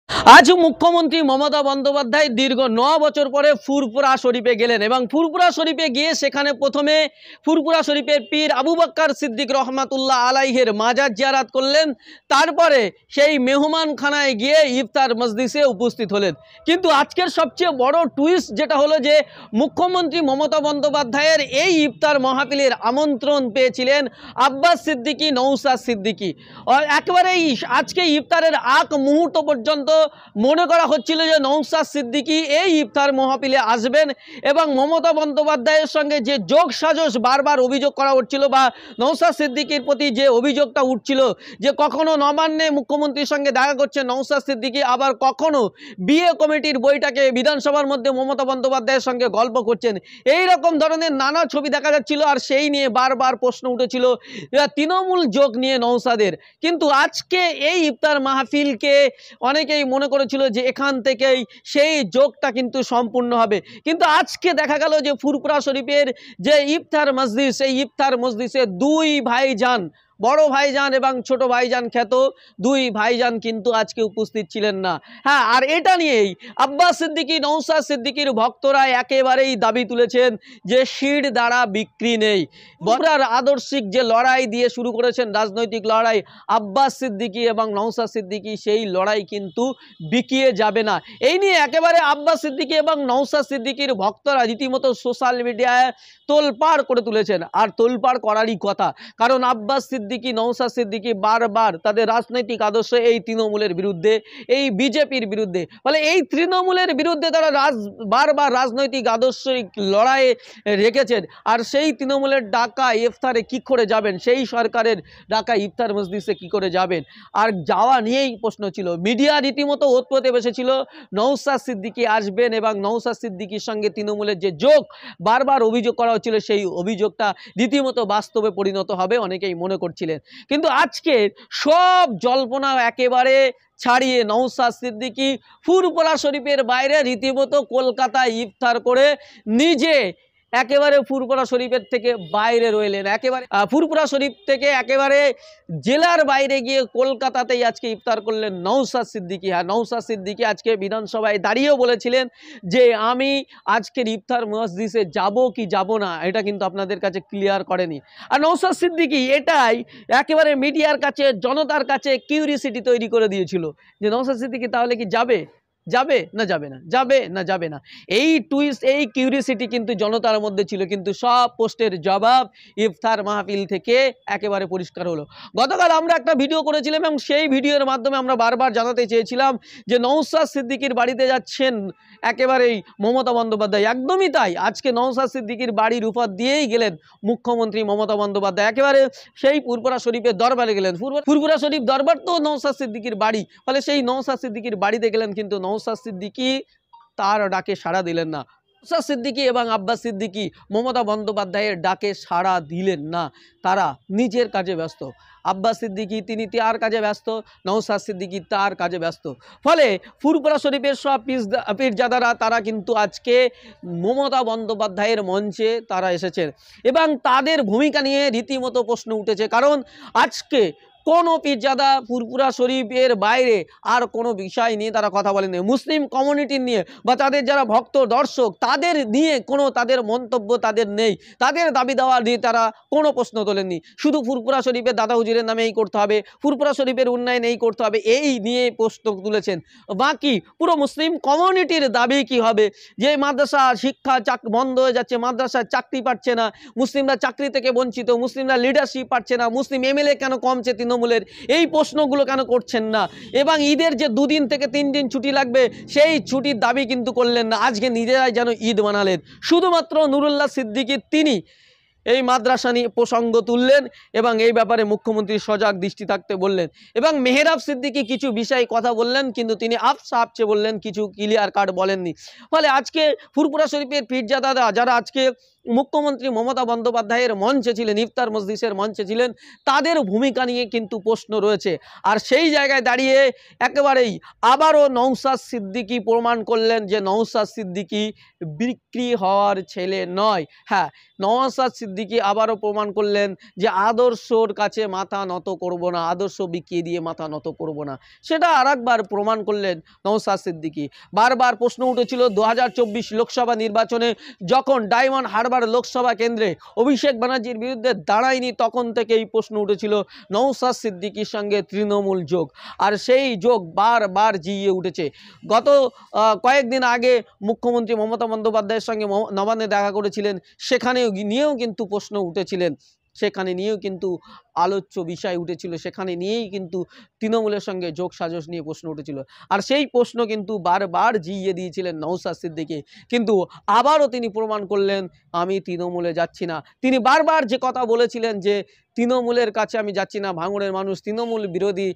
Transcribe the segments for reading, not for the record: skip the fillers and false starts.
আজ মুখ্যমন্ত্রী মমতা বন্দ্যোপাধ্যায় দীর্ঘ ৯ বছর পরে ফুরফুরা শরীফে গেলেন এবং ফুরফুরা শরীফে গিয়ে সেখানে প্রথমে ফুরফুরা শরীফের পীর আবু বকর সিদ্দিক রহমাতুল্লাহ আলাইহির মাজার জিয়ারত করলেন। তারপরে সেই মেহমানখানায় গিয়ে ইফতার মজলিসে উপস্থিত হলেন। কিন্তু আজকের সবচেয়ে বড় টুইস্ট যেটা হলো যে মুখ্যমন্ত্রী মমতা বন্দ্যোপাধ্যায়ের এই ইফতার মাহফিলের আমন্ত্রণ পেয়েছিলেন আব্বাস সিদ্দিকী, নওশাদ সিদ্দিকী। একেবারেই আজকে ইফতারের আগ মুহূর্ত পর্যন্ত মনে করা হচ্ছিল যে নওশাদ সিদ্দিকী এই ইফতার মাহফিলে আসবেন এবং মমতা বন্দ্যোপাধ্যায়ের সঙ্গে যে যোগ সাজস বারবার অভিযোগ করা হচ্ছিল বা নওশাদ সিদ্দিকীর প্রতি যে অভিযোগটা উঠছিল যে কখনো নবান্নে মুখ্যমন্ত্রীর সঙ্গে দেখা করছে নওশাদ সিদ্দিকী, আবার কখনো বিয়ে কমিটির বইটাকে বিধানসভার মধ্যে মমতা বন্দ্যোপাধ্যায়ের সঙ্গে গল্প করছেন, এই রকম ধরনের নানা ছবি দেখা যাচ্ছিল। আর সেই নিয়ে বারবার প্রশ্ন উঠেছিল তৃণমূল যোগ নিয়ে নওশাদের। কিন্তু আজকে এই ইফতার মাহফিলকে অনেকেই মনে করেছিল যে এখান থেকেই সেই যোগটা কিন্তু সম্পূর্ণ হবে। কিন্তু আজকে দেখা গেল যে ফুরফুরা শরীফের যে ইফতার মজলিস, এই ইফতার মজলিসে দুই ভাইজান, বড় ভাইজান এবং ছোট ভাইজান খ্যাত দুই ভাইজান কিন্তু আজকে উপস্থিত ছিলেন না। হ্যাঁ, আর এটা নিয়েই আব্বাস সিদ্দিকী, নওশাদ সিদ্দিকীর ভক্তরা একেবারেই দাবি তুলেছেন যে শির দ্বারা বিক্রি নেই। বরার আদর্শিক যে লড়াই দিয়ে শুরু করেছেন রাজনৈতিক লড়াই আব্বাস সিদ্দিকী এবং নওশাদ সিদ্দিকী, সেই লড়াই কিন্তু বিকিয়ে যাবে না। এই নিয়ে একেবারে আব্বাস সিদ্দিকী এবং নওশাদ সিদ্দিকীর ভক্তরা রীতিমতো সোশ্যাল মিডিয়ায় তোলপাড় করে তুলেছেন। আর তোলপাড় করারই কথা, কারণ আব্বাস সিদ্দিকী, নওশাদ সিদ্দিকী বারবার তাদের রাজনৈতিক আদর্শ এই তৃণমূলের বিরুদ্ধে, এই বিজেপির বিরুদ্ধে, ফলে এই তৃণমূলের বিরুদ্ধে তারা বারবার রাজনৈতিক আদর্শিক লড়াইয়ে রেখেছেন। আর সেই তৃণমূলের ডাকা ইফতারে কি করে যাবেন, সেই সরকারের ডাকা ইফতার মজলিসে কি করে যাবেন, আর যাওয়া নিয়েই প্রশ্ন ছিল। মিডিয়া রীতিমতো ওতপ্রোতে বসেছিল নওশাদ সিদ্দিকী আসবেন এবং নওশাদ সিদ্দিকীর সঙ্গে তৃণমূলের যে যোগ বারবার অভিযোগ করা হচ্ছিল, সেই অভিযোগটা রীতিমতো বাস্তবে পরিণত হবে অনেকেই মনে করছিলেন। কিন্তু আজকে সব জল্পনা একেবারে ছাড়িয়ে নওশাদ সিদ্দিকী ফুরফুরা শরীফের বাইরে রীতিমতো কলকাতায় ইফতার করে নিজে একেবারে ফুরফুরা শরীফের থেকে বাইরে রইলেন। একেবারে ফুরফুরা শরীফ থেকে একেবারে জেলার বাইরে গিয়ে কলকাতাতেই আজকে ইফতার করলেন নওশাদ সিদ্দিকী। হ্যাঁ, নওশাদ সিদ্দিকী আজকে বিধানসভায় দাঁড়িয়েও বলেছিলেন যে আমি আজকের ইফতার মজলিসে যাব কি যাব না, এটা কিন্তু আপনাদের কাছে ক্লিয়ার করেনি। আর নওশাদ সিদ্দিকী এটাই একেবারে মিডিয়ার কাছে, জনতার কাছে কিউরিসিটি তৈরি করে দিয়েছিল যে নওশাদ সিদ্দিকী তাহলে কি যাবে না যাবে না, যাবে না যাবে না। এই টুইস্ট, এই কিউরিসিটি কিন্তু জনতার মধ্যে ছিল। কিন্তু সব পোস্টের জবাব ইফতার মাহফিল থেকে একেবারে পরিষ্কার হলো। গতকাল আমরা একটা ভিডিও করেছিলাম এবং সেই ভিডিওর মাধ্যমে আমরা বারবার জানাতে চেয়েছিলাম যে নওশাদ সিদ্দিকীর বাড়িতে যাচ্ছেন একেবারেই মমতা বন্দ্যোপাধ্যায়। একদমই তাই, আজকে নওশাদ সিদ্দিকীর বাড়ির উপর দিয়েই গেলেন মুখ্যমন্ত্রী মমতা বন্দ্যোপাধ্যায়, একেবারে সেই ফুরফুরা শরীফের দরবারে গেলেন। ফুরফুরা শরীফ দরবার তো নওশাদ সিদ্দিকীর বাড়ি, ফলে সেই নওশাদ সিদ্দিকীর বাড়িতে গেলেন। কিন্তু নওশাদ সিদ্দিকী তার ডাকে সাড়া দিলেন না। নওশাদ সিদ্দিকী এবং আব্বাস সিদ্দিকী মমতা বন্দ্যোপাধ্যায়ের ডাকে সাড়া দিলেন না, তারা নিজের কাজে ব্যস্ত। আব্বাস সিদ্দিকী তিনি তার কাজে ব্যস্ত, নওশাদ সিদ্দিকী তার কাজে ব্যস্ত। ফলে ফুরফুরা শরীফের সব পীরজাদারা তারা কিন্তু আজকে মমতা বন্দ্যোপাধ্যায়ের মঞ্চে তারা এসেছেন এবং তাদের ভূমিকা নিয়ে রীতিমতো প্রশ্ন উঠেছে। কারণ আজকে কোনো পীরজাদা ফুরফুরা শরীফের বাইরে আর কোনো বিষয় নিয়ে তারা কথা বলেনি। মুসলিম কমিউনিটি নিয়ে বা তাদের যারা ভক্ত দর্শক তাদের নিয়ে কোনো তাদের মন্তব্য তাদের নেই, তাদের দাবি দেওয়া নিয়ে তারা কোনো প্রশ্ন তোলেননি। শুধু ফুরফুরা শরীফের দাদা হুজুরের নামে এই করতে হবে, ফুরফুরা শরীফের উন্নয়ন এই করতে হবে, এই নিয়ে প্রশ্ন তুলেছেন। বাকি পুরো মুসলিম কমিউনিটির দাবি কি হবে, যে মাদ্রাসা শিক্ষা বন্ধ হয়ে যাচ্ছে, মাদ্রাসায় চাকরি পাচ্ছে না, মুসলিমরা চাকরি থেকে বঞ্চিত, মুসলিমরা লিডারশিপ পাচ্ছে না, মুসলিম এমএলএ কেন কমছে তৃণমূলের, এই প্রশ্নগুলো কেন করছেন না, এবং ঈদের যে 2 দিন থেকে 3 দিন ছুটি লাগবে সেই ছুটির দাবি কিন্তু করলেন না। আজকে নিজেরাই যেন ঈদ বানালেন। শুধুমাত্র নুরুল্লাহ সিদ্দিকী তিনি এই মাদ্রাসা নিয়ে প্রসঙ্গ তুললেন এবং এই ব্যাপারে মুখ্যমন্ত্রী সজাগ দৃষ্টি থাকতে বললেন। এবং মেহরাব সিদ্দিকী কিছু বিষয় কথা বললেন, কিন্তু তিনি আপসে বললেন, কিছু ক্লিয়ার কাট বলেননি। ফলে আজকে ফুরফুরা শরীফের পীরজাদারা যারা আজকে মুখ্যমন্ত্রী মমতা বন্দ্যোপাধ্যায়ের মঞ্চে ছিলেন, ইফতার মজলিসের মঞ্চে ছিলেন, তাদের ভূমিকা নিয়ে কিন্তু প্রশ্ন রয়েছে। আর সেই জায়গায় দাঁড়িয়ে একেবারেই আবারও নওশাদ সিদ্দিকী প্রমাণ করলেন যে নওশাদ সিদ্দিকী বিক্রি হওয়ার ছেলে নয়। হ্যাঁ, নওশাদ সিদ্দিকী আবারও প্রমাণ করলেন যে আদর্শর কাছে মাথা নত করব না, আদর্শ বিকিয়ে দিয়ে মাথা নত করব না, সেটা আরেকবার প্রমাণ করলেন নওশাদ সিদ্দিকী। বারবার প্রশ্ন উঠেছিল 2024 লোকসভা নির্বাচনে যখন ডায়মন্ড হারবার লোকসভা কেন্দ্রে অভিষেক ব্যানার্জির বিরুদ্ধে দাঁড়ায়নি, তখন থেকে এই প্রশ্ন উঠেছিল নওশাদ সিদ্দিকীর সঙ্গে তৃণমূল যোগ, আর সেই যোগ বারবার জিইয়ে উঠেছে। গত কয়েকদিন আগে মুখ্যমন্ত্রী মমতা বন্দ্যোপাধ্যায়ের সঙ্গে নবান্নে দেখা করেছিলেন, সেখানেও নিয়েও কিন্তু প্রশ্ন উঠেছিলেন, সেখানে নিয়েও কিন্তু আলোচ্য বিষয় উঠেছিল, সেখানে নিয়েই কিন্তু তৃণমূলের সঙ্গে যোগ সাজস নিয়ে প্রশ্ন উঠেছিল। আর সেই প্রশ্ন কিন্তু বারবার জিইয়ে দিয়েছিলেন নওশাদ সিদ্দিকী, কিন্তু আবারও তিনি প্রমাণ করলেন আমি তৃণমূলে যাচ্ছি না। তিনি বারবার যে কথা বলেছিলেন যে তৃণমূলের কাছে আমি যাচ্ছি না, ভাঙড়ের মানুষ তৃণমূল বিরোধী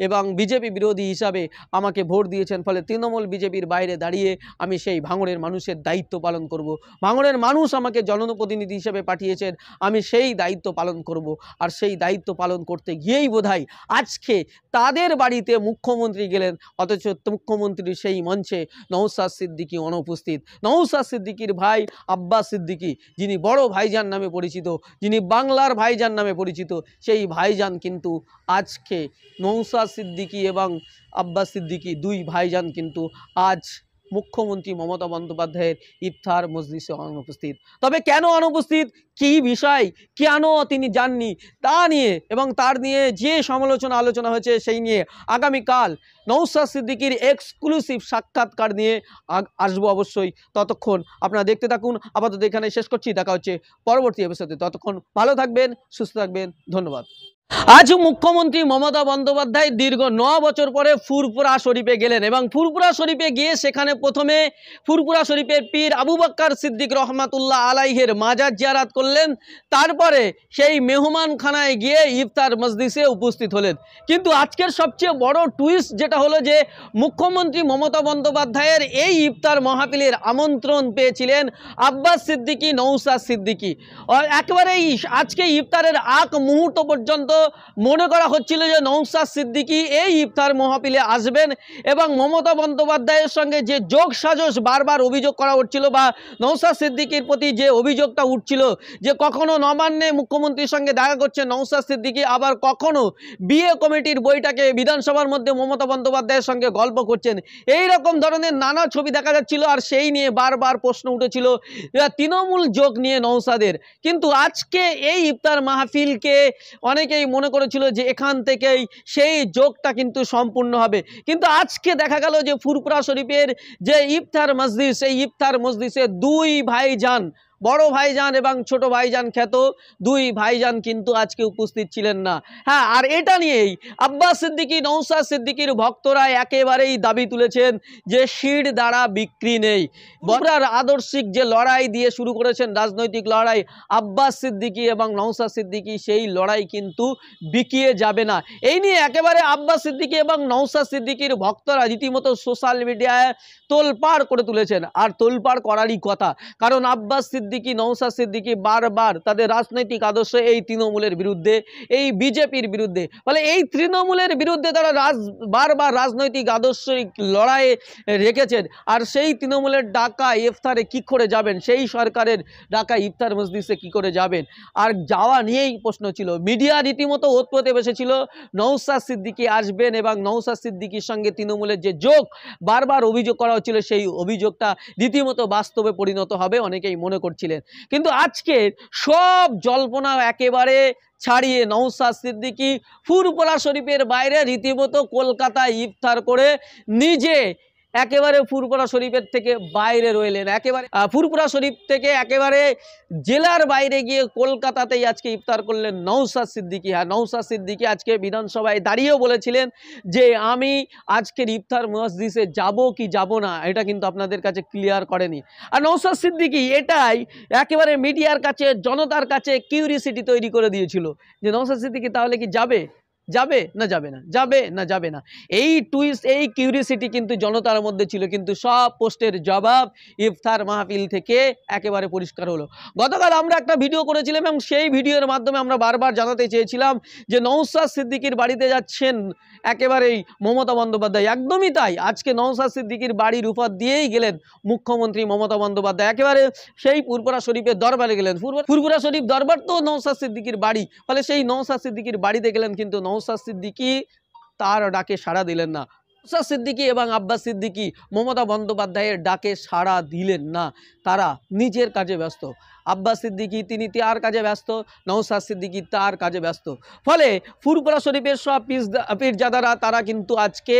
এবং বিজেপি বিরোধী হিসাবে আমাকে ভোট দিয়েছেন, ফলে তৃণমূল বিজেপির বাইরে দাঁড়িয়ে আমি সেই ভাঙড়ের মানুষের দায়িত্ব পালন করব, ভাঙড়ের মানুষ আমাকে জনপ্রতিনিধি হিসেবে পাঠিয়েছেন, আমি সেই দায়িত্ব পালন করব। আর সেই দায়িত্ব পালন করতে গিয়েই বোধহয় আজকে তাদের বাড়িতে মুখ্যমন্ত্রী গেলেন, অথচ মুখ্যমন্ত্রীর সেই মঞ্চে নওশাদ সিদ্দিকী অনুপস্থিত। নওশাদ সিদ্দিকীর ভাই আব্বাস সিদ্দিকী, যিনি বড় ভাইজান নামে পরিচিত, যিনি বাংলার ভাইজান নামে পরিচিত, সেই ভাইজান কিন্তু আজকে নওশাদ সিদ্দিকী এবং আব্বাস সিদ্দিকী দুই ভাইজান কিন্তু আজ মুখ্যমন্ত্রী মমতা বন্দ্যোপাধ্যায়ের ইফতার মজলিসে অনুপস্থিত। তবে কেন অনুপস্থিত, কী বিষয়, কেন তিনি যাননি, তা নিয়ে এবং তার নিয়ে যে সমালোচনা আলোচনা হয়েছে সেই নিয়ে আগামীকাল নওশাদ সিদ্দিকীর এক্সক্লুসিভ সাক্ষাৎকার নিয়ে আসবো অবশ্যই। ততক্ষণ আপনারা দেখতে থাকুন। আপাতত এখানে শেষ করছি, দেখা হচ্ছে পরবর্তী এপিসোডে। ততক্ষণ ভালো থাকবেন, সুস্থ থাকবেন, ধন্যবাদ। আজ মুখ্যমন্ত্রী মমতা বন্দ্যোপাধ্যায় দীর্ঘ 9 বছর পরে ফুরফুরা শরীফে গেলেন এবং ফুরফুরা শরীফে গিয়ে সেখানে প্রথমে ফুরফুরা শরীফের পীর আবু বক্কর সিদ্দিক রহমাতুল্লাহ আলাইহির মাজার জিয়ারত করলেন, তারপরে সেই মেহমানখানায় গিয়ে ইফতার মজলিসে উপস্থিত হলেন। কিন্তু আজকের সবচেয়ে বড় টুইস্ট যেটা হলো যে মুখ্যমন্ত্রী মমতা বন্দ্যোপাধ্যায়ের এই ইফতার মাহফিলের আমন্ত্রণ পেয়েছিলেন আব্বাস সিদ্দিকী, নওশাদ সিদ্দিকী। একেবারেই আজকে ইফতারের আগ মুহূর্ত পর্যন্ত মনে করা হচ্ছিল যে নওশাদ সিদ্দিকী এই ইফতার মাহফিলে আসবেন এবং মমতা বন্দ্যোপাধ্যায়ের সঙ্গে যে যোগ সাজস বারবার অভিযোগ করা হচ্ছিল বা নওশাদ সিদ্দিকীর প্রতি যে অভিযোগটা উঠছিল যে কখনো নবান্নে মুখ্যমন্ত্রীর সঙ্গে দেখা করছে নওশাদ সিদ্দিকী, আবার কখনো বিয়ে কমিটির বইটাকে বিধানসভার মধ্যে মমতা বন্দ্যোপাধ্যায়ের সঙ্গে গল্প করছেন, এই রকম ধরনের নানা ছবি দেখা যাচ্ছিল। আর সেই নিয়ে বারবার প্রশ্ন উঠেছিল তৃণমূল যোগ নিয়ে নওশাদের। কিন্তু আজকে এই ইফতার মাহফিলকে অনেকেই মনে করেছিল যে এখান থেকেই সেই যোগটা কিন্তু সম্পূর্ণ হবে, কিন্তু আজকে দেখা গেল যে ফুরফুরা শরীফের যে ইফতার মজলিস, সেই ইফতার মজলিসে দুই ভাইজান, বড় ভাইজান এবং ছোট ভাইজান খ্যাত দুই ভাইজান কিন্তু আজকে উপস্থিত ছিলেন না। হ্যাঁ, আর এটা নিয়েই আব্বাস সিদ্দিকী, নওশাদ সিদ্দিকীর ভক্তরা একেবারেই দাবি তুলেছেন যে শির দ্বারা বিক্রি নেই। বগুড়ার আদর্শিক যে লড়াই দিয়ে শুরু করেছেন রাজনৈতিক লড়াই আব্বাস সিদ্দিকী এবং নওশাদ সিদ্দিকী, সেই লড়াই কিন্তু বিকিয়ে যাবে না। এই নিয়ে একেবারে আব্বাস সিদ্দিকী এবং নওশাদ সিদ্দিকীর ভক্তরা রীতিমতো সোশ্যাল মিডিয়ায় তোলপাড় করে তুলেছেন, আর তোলপাড় করারই কথা, কারণ আব্বাস সিদ্দিকী, নওশাদ সিদ্দিকী বারবার তাদের রাজনৈতিক আদর্শ এই তৃণমূলের বিরুদ্ধে, এই বিজেপির বিরুদ্ধে, ফলে এই তৃণমূলের বিরুদ্ধে তারা বারবার রাজনৈতিক আদর্শিক লড়াইয়ে রেখেছেন। আর সেই তৃণমূলের ডাকা ইফতারে কি করে যাবেন, সেই সরকারের ডাকা ইফতার মজলিসে কি করে যাবেন, আর যাওয়া নিয়েই প্রশ্ন ছিল। মিডিয়া রীতিমতো ওতপ্রোতে বসেছিল নওশাদ সিদ্দিকী আসবেন এবং নওশাদ সিদ্দিকীর সঙ্গে তৃণমূলের যে যোগ বারবার অভিযোগ করা হচ্ছিল, সেই অভিযোগটা রীতিমতো বাস্তবে পরিণত হবে অনেকেই মনে করছিলেন। কিন্তু আজকে সব জল্পনা একেবারে ছাড়িয়ে নওশাদ সিদ্দিকী ফুরফুরা শরীফের বাইরে রীতিমতো কলকাতায় ইফতার করে নিজে একেবারে ফুরফুরা শরীফের থেকে বাইরে রইলেন, একেবারে ফুরফুরা শরীফ থেকে একেবারে জেলার বাইরে গিয়ে কলকাতাতেই আজকে ইফতার করলেন নওশাদ সিদ্দিকী। হ্যাঁ, নওশাদ সিদ্দিকী আজকে বিধানসভায় দাঁড়িয়েও বলেছিলেন যে আমি আজকের ইফতার মজলিসে যাব কি যাব না, এটা কিন্তু আপনাদের কাছে ক্লিয়ার করেনি। আর নওশাদ সিদ্দিকী এটাই একেবারে মিডিয়ার কাছে, জনতার কাছে কিউরিসিটি তৈরি করে দিয়েছিল যে নওশাদ সিদ্দিকী তাহলে কি যাবে। যাবে না যাবে না, যাবে না যাবে না, এই টুইস্ট, এই কিউরিসিটি কিন্তু জনতার মধ্যে ছিল। কিন্তু সব পোস্টের জবাব ইফতার মাহফিল থেকে একেবারে পরিষ্কার হলো। গতকাল আমরা একটা ভিডিও করেছিলাম এবং সেই ভিডিওর মাধ্যমে আমরা বারবার জানাতে চেয়েছিলাম যে নওশাদ সিদ্দিকীর বাড়িতে যাচ্ছেন একেবারেই মমতা বন্দ্যোপাধ্যায়। একদমই তাই, আজকে নওশাদ সিদ্দিকীর বাড়ির উপর দিয়েই গেলেন মুখ্যমন্ত্রী মমতা বন্দ্যোপাধ্যায়, একেবারে সেই ফুরফুরা শরীফের দরবারে গেলেন। ফুরফুরা শরীফ দরবার তো নওশাদ সিদ্দিকীর বাড়ি, ফলে সেই নওশাদ সিদ্দিকীর বাড়িতে গেলেন, কিন্তু নওশাদ সিদ্দিকী তার ডাকে সাড়া দিলেন না। নওশাদ সিদ্দিকী এবং আব্বাস সিদ্দিকী মমতা বন্দ্যোপাধ্যায়ের ডাকে সাড়া দিলেন না, তারা নিজের কাজে ব্যস্ত। আব্বাস সিদ্দিকী তিনি তার কাজে ব্যস্ত, নওশাদ সিদ্দিকী তার কাজে ব্যস্ত। ফলে ফুরফুরা শরীফের সব পীরজাদারা তারা কিন্তু আজকে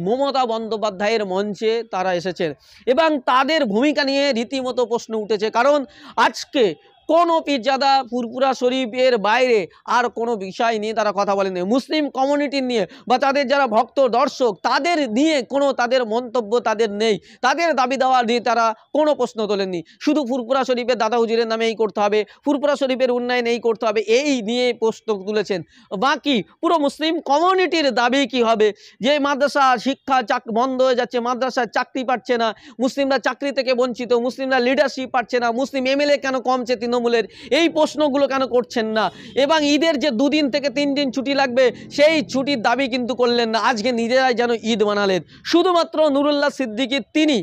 মমতা বন্দ্যোপাধ্যায়ের মঞ্চে তারা এসেছেন এবং তাদের ভূমিকা নিয়ে রীতিমতো প্রশ্ন উঠেছে। কারণ আজকে কোনো পীরজাদা ফুরফুরা শরীফের বাইরে আর কোনো বিষয় নিয়ে তারা কথা বলেনি। মুসলিম কমিউনিটি নিয়ে বা তাদের যারা ভক্ত দর্শক তাদের নিয়ে কোনো তাদের মন্তব্য তাদের নেই, তাদের দাবি দেওয়া নিয়ে তারা কোনো প্রশ্ন তোলেননি। শুধু ফুরফুরা শরীফের দাদা হুজুরের নামে এই করতে হবে, ফুরফুরা শরীফের উন্নয়ন এই করতে হবে, এই নিয়ে প্রশ্ন তুলেছেন। বাকি পুরো মুসলিম কমিউনিটির দাবি কি হবে, যে মাদ্রাসা শিক্ষা বন্ধ হয়ে যাচ্ছে, মাদ্রাসায় চাকরি পাচ্ছে না, মুসলিমরা চাকরি থেকে বঞ্চিত, মুসলিমরা লিডারশিপ পাচ্ছে না, মুসলিম এমএলএ কেন কমছে তৃণমূলের, এই প্রশ্নগুলো কেন করছেন না, এবং ঈদের যে 2 দিন থেকে 3 দিন ছুটি লাগবে সেই ছুটির দাবি কিন্তু করলেন না। আজকে নিজেরাই যেন ঈদ বানালেন। শুধুমাত্র নুরুল্লাহ সিদ্দিকী তিনি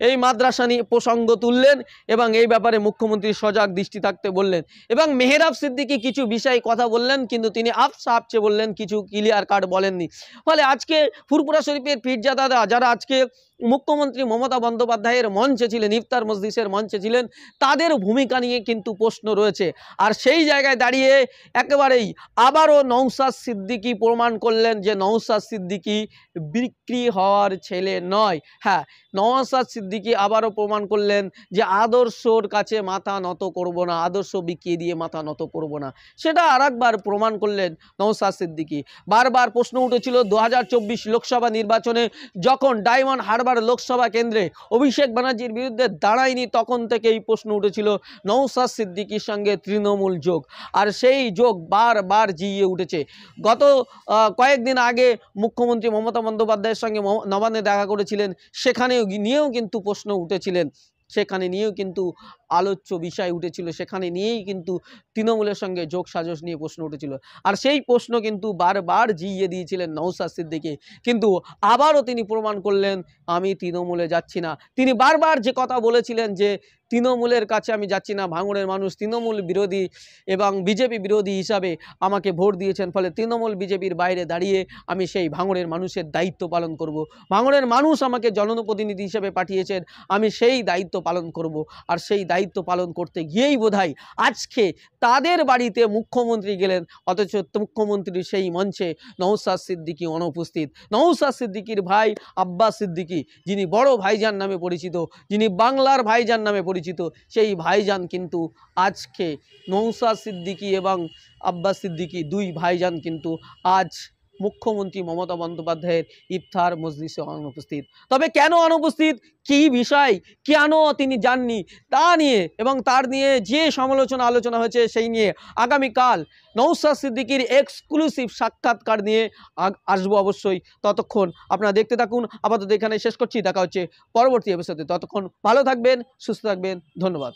এই মাদ্রাসা নিয়ে প্রসঙ্গ তুললেন এবং এই ব্যাপারে মুখ্যমন্ত্রী সজাগ দৃষ্টি থাকতে বললেন, এবং মেহরাব সিদ্দিকী কিছু বিষয় কথা বললেন, কিন্তু তিনি আপসা আপচে বললেন, কিছু ক্লিয়ার কাট বলেননি। ফলে আজকে ফুরফুরা শরীফের পীরজাদারা যারা আজকে মুখ্যমন্ত্রী মমতা বন্দ্যোপাধ্যায়ের মঞ্চে ছিলেন, ইফতার মজলিসের মঞ্চে ছিলেন, তাদের ভূমিকা নিয়ে কিন্তু প্রশ্ন রয়েছে। আর সেই জায়গায় দাঁড়িয়ে একেবারেই আবারও নওশাদ সিদ্দিকী প্রমাণ করলেন যে নওশাদ সিদ্দিকী বিক্রি হওয়ার ছেলে নয়। হ্যাঁ, নওশাদ সিদ্দিকী আবারও প্রমাণ করলেন যে আদর্শর কাছে মাথা নত করব না, আদর্শ বিকিয়ে দিয়ে মাথা নত করব না, সেটা আরেকবার প্রমাণ করলেন নওশাদ সিদ্দিকী। বারবার প্রশ্ন উঠেছিল 2024 লোকসভা নির্বাচনে যখন ডায়মন্ড হারবার লোকসভা কেন্দ্রে অভিষেক ব্যানার্জির বিরুদ্ধে দাঁড়ায়নি, তখন থেকেই প্রশ্ন উঠেছিল নওশাদ সিদ্দিকীর সঙ্গে তৃণমূল যোগ, আর সেই যোগ বারবার জিইয়ে উঠেছে। গত কয়েকদিন আগে মুখ্যমন্ত্রী মমতা বন্দ্যোপাধ্যায়ের সঙ্গে নবান্নে দেখা করেছিলেন, সেখানে নিয়েও কিন্তু প্রশ্ন উঠেছিলেন, সেখানে নিয়েও কিন্তু আলোচ্য বিষয় উঠেছিল, সেখানে নিয়েই কিন্তু তৃণমূলের সঙ্গে যোগ সাজস নিয়ে প্রশ্ন উঠেছিল। আর সেই প্রশ্ন কিন্তু বারবার জিইয়ে দিয়েছিলেন নওশাদ সিদ্দিকী, কিন্তু আবারও তিনি প্রমাণ করলেন আমি তৃণমূলে যাচ্ছি না। তিনি বারবার যে কথা বলেছিলেন যে তৃণমূলের কাছে আমি যাচ্ছি না, ভাঙড়ের মানুষ তৃণমূল বিরোধী এবং বিজেপি বিরোধী হিসাবে আমাকে ভোট দিয়েছেন, ফলে তৃণমূল বিজেপির বাইরে দাঁড়িয়ে আমি সেই ভাঙড়ের মানুষের দায়িত্ব পালন করব। ভাঙড়ের মানুষ আমাকে জনপ্রতিনিধি হিসেবে পাঠিয়েছেন, আমি সেই দায়িত্ব পালন করব। আর সেই দায়িত্ব পালন করতে গিয়েই বোধহয় আজকে তাদের বাড়িতে মুখ্যমন্ত্রী গেলেন, অথচ মুখ্যমন্ত্রীর সেই মঞ্চে নওশাদ সিদ্দিকী অনুপস্থিত। নওশাদ সিদ্দিকীর ভাই আব্বাস সিদ্দিকী, যিনি বড় ভাইজান নামে পরিচিত, যিনি বাংলার ভাইজান নামে পরিচিত, সেই ভাইজান কিন্তু আজকে নওশাদ সিদ্দিকী এবং আব্বাস সিদ্দিকী দুই ভাইজান কিন্তু আজ মুখ্যমন্ত্রী মমতা বন্দ্যোপাধ্যায়ের ইফতার মজলিসে অনুপস্থিত। তবে কেন অনুপস্থিত, কী বিষয়, কেন তিনি যাননি তা নিয়ে এবং তার নিয়ে যে আলোচনা হয়েছে সেই নিয়ে আগামীকাল নওশাদ সিদ্দিকীর এক্সক্লুসিভ সাক্ষাৎকার নিয়ে আসবো অবশ্যই। ততক্ষণ আপনারা দেখতে থাকুন। আপাতত এখানে শেষ করছি, দেখা হচ্ছে পরবর্তী এপিসোডে। ততক্ষণ ভালো থাকবেন, সুস্থ থাকবেন, ধন্যবাদ।